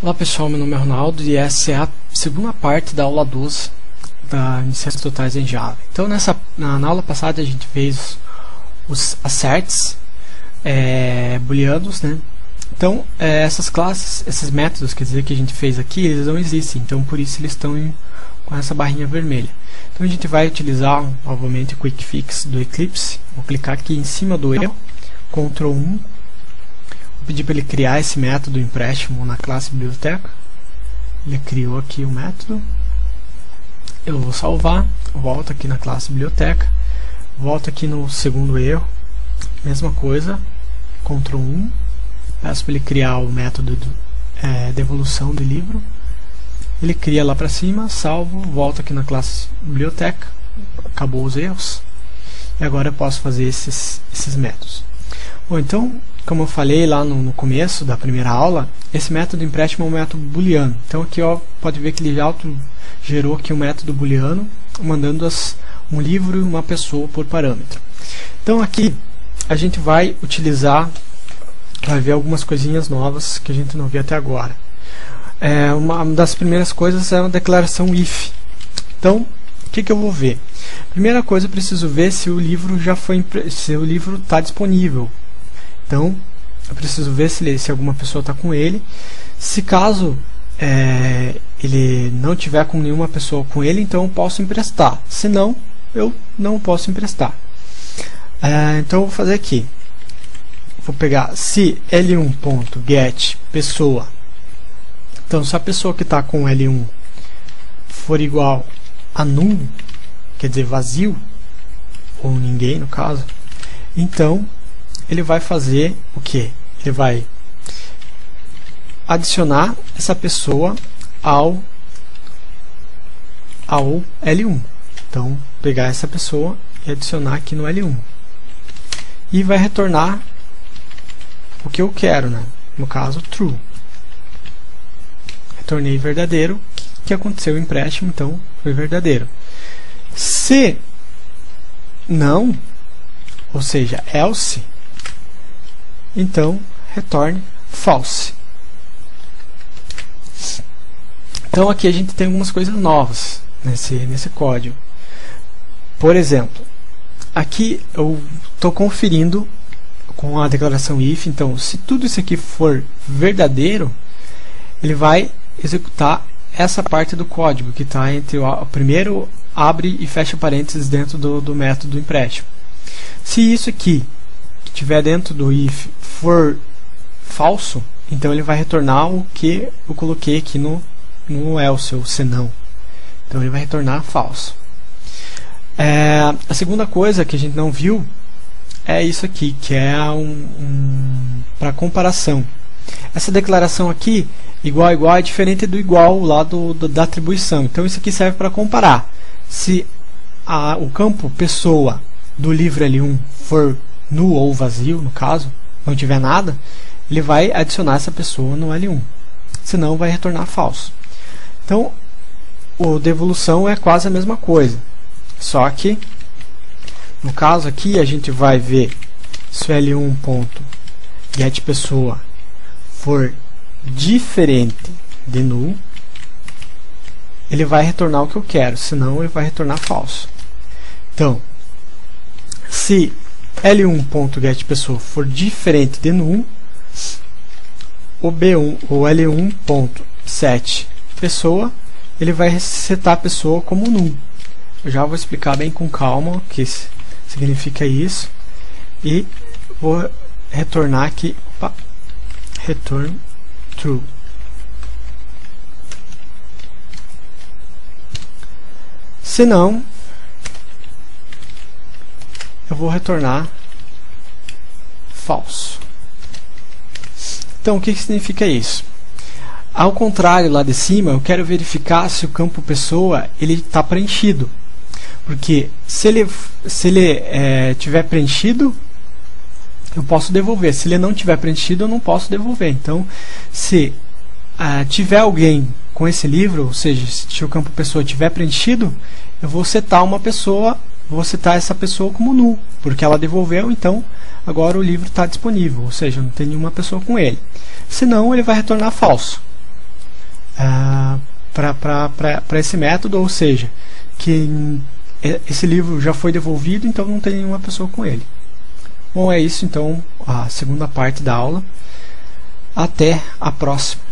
Olá pessoal, meu nome é Ronaldo e essa é a segunda parte da aula 12 da Iniciações Totais em Java. Então na aula passada a gente fez os asserts booleanos, né? Então essas classes, esses métodos, quer dizer, que a gente fez aqui, eles não existem, então por isso eles estão com essa barrinha vermelha. Então a gente vai utilizar novamente o Quick Fix do Eclipse. Vou clicar aqui em cima do erro, Ctrl 1. Vou pedir para ele criar esse método empréstimo na classe biblioteca. Ele criou aqui o método. Eu vou salvar, volto aqui na classe biblioteca, volto aqui no segundo erro, mesma coisa, Ctrl 1, peço para ele criar o método de devolução do livro. Ele cria lá para cima, salvo, volto aqui na classe biblioteca, acabou os erros, e agora eu posso fazer esses métodos. Bom, então, como eu falei lá no começo da primeira aula, esse método empréstimo é um método booleano. Então aqui pode ver que ele gerou aqui um método booleano, mandando um livro e uma pessoa por parâmetro. Então aqui a gente vai ver algumas coisinhas novas que a gente não viu até agora. Uma das primeiras coisas é uma declaração if. Então, o que eu vou ver? Primeira coisa, eu preciso ver se o livro se o livro está disponível. Então, eu preciso ver se alguma pessoa está com ele. Se caso ele não tiver com nenhuma pessoa com ele, então eu posso emprestar. Se não, eu não posso emprestar. Então eu vou fazer aqui. Vou pegar se L1.get pessoa. Então, se a pessoa que está com L1 for igual a null, quer dizer vazio, ou ninguém no caso, então ele vai fazer o que? Ele vai adicionar essa pessoa ao L1. Então, pegar essa pessoa e adicionar aqui no L1. E vai retornar o que eu quero, né? No caso, true. Retornei verdadeiro, que aconteceu o empréstimo, então foi verdadeiro. Se não, ou seja, else, então retorne false. Então aqui a gente tem algumas coisas novas nesse código. Por exemplo, aqui eu estou conferindo com a declaração if. Então, se tudo isso aqui for verdadeiro, ele vai executar essa parte do código que está entre o primeiro abre e fecha parênteses dentro do método empréstimo. Se isso aqui que estiver dentro do if for falso, então ele vai retornar o que eu coloquei aqui no else, ou senão. Então ele vai retornar falso. A segunda coisa que a gente não viu é isso aqui, que é para comparação. Essa declaração aqui, igual igual, é diferente do igual lá da atribuição. Então isso aqui serve para comparar. Se o campo pessoa do livro L1 for null ou vazio, no caso, não tiver nada, ele vai adicionar essa pessoa no L1. Senão vai retornar falso. Então, o devolução é quase a mesma coisa. Só que, no caso aqui, a gente vai ver se o L1.getPessoa for diferente de null, ele vai retornar o que eu quero, senão ele vai retornar falso. Então, se L1.getPessoa for diferente de null, o L1.setPessoa, ele vai setar a pessoa como null. Eu já vou explicar bem com calma o que significa isso. E vou retornar aqui, return true. Se não, eu vou retornar falso. Então, o que significa isso? Ao contrário, lá de cima, eu quero verificar se o campo pessoa ele está preenchido. Porque se ele tiver preenchido, eu posso devolver. Se ele não tiver preenchido, eu não posso devolver. Então, se tiver alguém com esse livro, ou seja, se o campo pessoa tiver preenchido, eu vou setar essa pessoa como null, porque ela devolveu, então agora o livro está disponível, ou seja, não tem nenhuma pessoa com ele. Senão ele vai retornar falso. para esse método, ou seja, que esse livro já foi devolvido, então não tem nenhuma pessoa com ele. Bom, é isso então, a segunda parte da aula. Até a próxima.